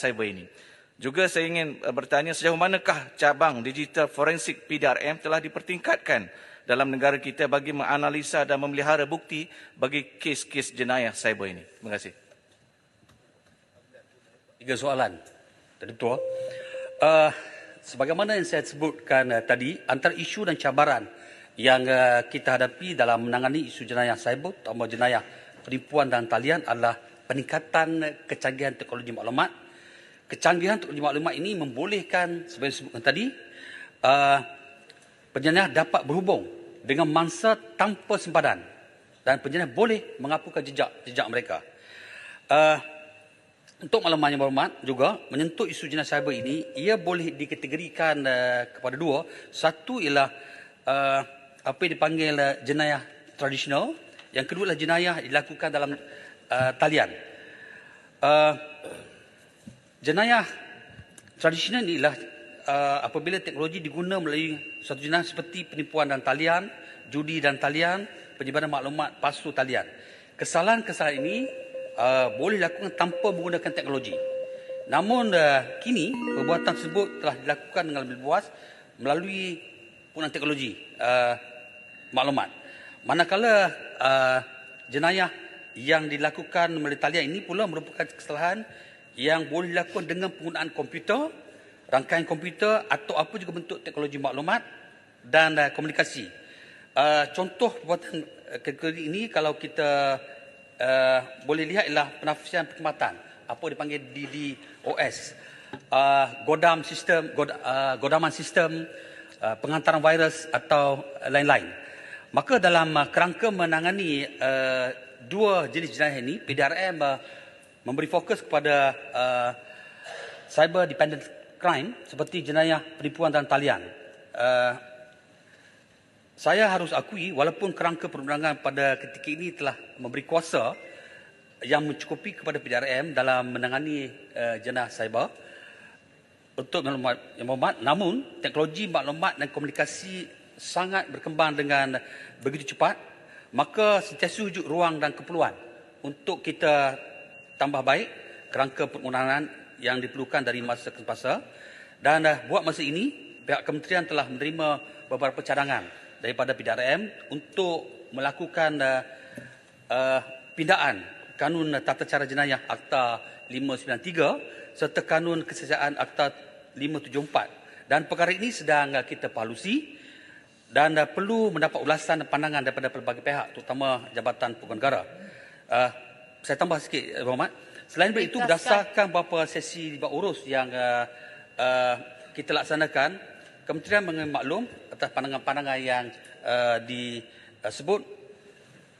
cyber ini. Juga saya ingin bertanya sejauh manakah cabang digital forensik PDRM telah dipertingkatkan dalam negara kita bagi menganalisa dan memelihara bukti bagi kes-kes jenayah cyber ini. Terima kasih. 3 soalan. Tadi betul. Sebagaimana yang saya sebutkan tadi, antara isu dan cabaran yang kita hadapi dalam menangani isu jenayah cyber atau jenayah penipuan dan talian adalah peningkatan kecanggihan teknologi maklumat. Kecanggihan teknologi maklumat ini membolehkan, seperti disebutkan tadi, penjenayah dapat berhubung dengan mangsa tanpa sempadan dan penjenayah boleh menghapuskan jejak mereka. Untuk maklumat juga menyentuh isu jenayah cyber ini, ia boleh dikategorikan kepada dua. Satu ialah apa yang dipanggil jenayah tradisional, yang kedua adalah jenayah dilakukan dalam talian. Jenayah tradisional inilah apabila teknologi diguna melalui suatu jenayah seperti penipuan dan talian, judi dan talian, penyebaran maklumat palsu talian. Kesalahan-kesalahan ini boleh dilakukan tanpa menggunakan teknologi. Namun kini perbuatan tersebut telah dilakukan dengan lebih luas melalui penggunaan teknologi maklumat. Manakala jenayah yang dilakukan melalui talian ini pula merupakan kesalahan yang boleh dilakukan dengan penggunaan komputer, rangkaian komputer atau apa juga bentuk teknologi maklumat dan komunikasi. Contoh perbuatan kategori ini kalau kita boleh lihat ialah penafsiran perkhidmatan, apa dipanggil DDoS, godaman sistem, penghantaran virus atau lain-lain. Maka dalam kerangka menangani dua jenis jenayah ini, PDRM memberi fokus kepada cyber dependent crime seperti jenayah penipuan dan talian. Saya harus akui walaupun kerangka perundangan pada ketika ini telah memberi kuasa yang mencukupi kepada PDRM dalam menangani jenayah cyber untuk maklumat, namun teknologi maklumat dan komunikasi sangat berkembang dengan begitu cepat, maka sentiasa wujud ruang dan keperluan untuk kita tambah baik kerangka perundangan yang diperlukan dari masa ke masa. Dan buat masa ini pihak kementerian telah menerima beberapa cadangan daripada PDRM untuk melakukan pindaan Kanun Tata Cara Jenayah Akta 593 serta Kanun Kesiasaan Akta 574. Dan perkara ini sedang kita palusi dan perlu mendapat ulasan dan pandangan daripada pelbagai pihak, terutama Jabatan Peguam Negara. Saya tambah sikit, Berhormat. Selain itu, berdasarkan beberapa sesi dibuat urus yang kita laksanakan, Kementerian mengambil maklum atas pandangan-pandangan yang disebut,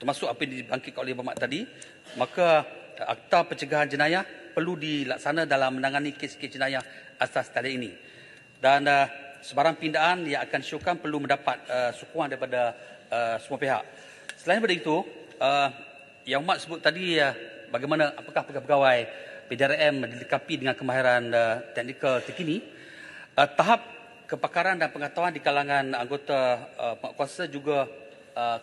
termasuk apa yang dibangkitkan oleh Berhormat tadi. Maka Akta Pencegahan Jenayah perlu dilaksana dalam menangani kes-kes jenayah asas talian ini. Dan sebarang pindaan yang akan disyukurkan perlu mendapat sokongan daripada semua pihak. Selain daripada itu, yang Mak sebut tadi, bagaimana apakah pegawai PDRM dilengkapi dengan kemahiran teknikal terkini, tahap kepakaran dan pengetahuan di kalangan anggota penguatkuasa juga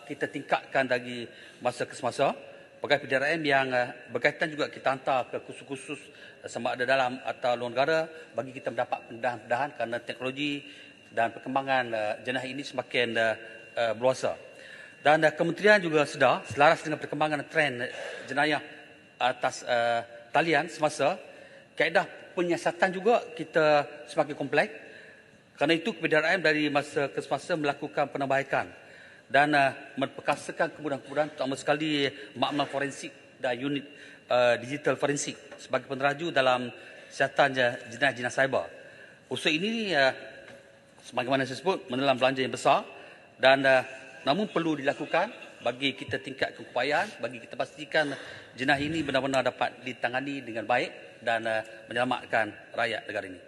kita tingkatkan dari masa ke semasa. Pegawai PDRM yang berkaitan juga kita hantar ke kursus-kursus sama ada dalam atau luar negara bagi kita mendapat kemudahan-kemudahan kerana teknologi dan perkembangan jenayah ini semakin berluasa. Dan kementerian juga sedar selaras dengan perkembangan tren jenayah atas talian semasa, kaedah penyiasatan juga kita semakin kompleks. Kerana itu PDRM dari masa ke semasa melakukan penambahaikan dan memperkasakan kemudahan-kemudahan, terutama sekali makmal forensik dan unit digital forensik sebagai peneraju dalam siasatan jenayah cyber. Usaha ini sebagaimana saya sebut menelan belanja yang besar dan namun perlu dilakukan bagi kita tingkatkan keupayaan, bagi kita pastikan jenayah ini benar-benar dapat ditangani dengan baik dan menyelamatkan rakyat negara ini.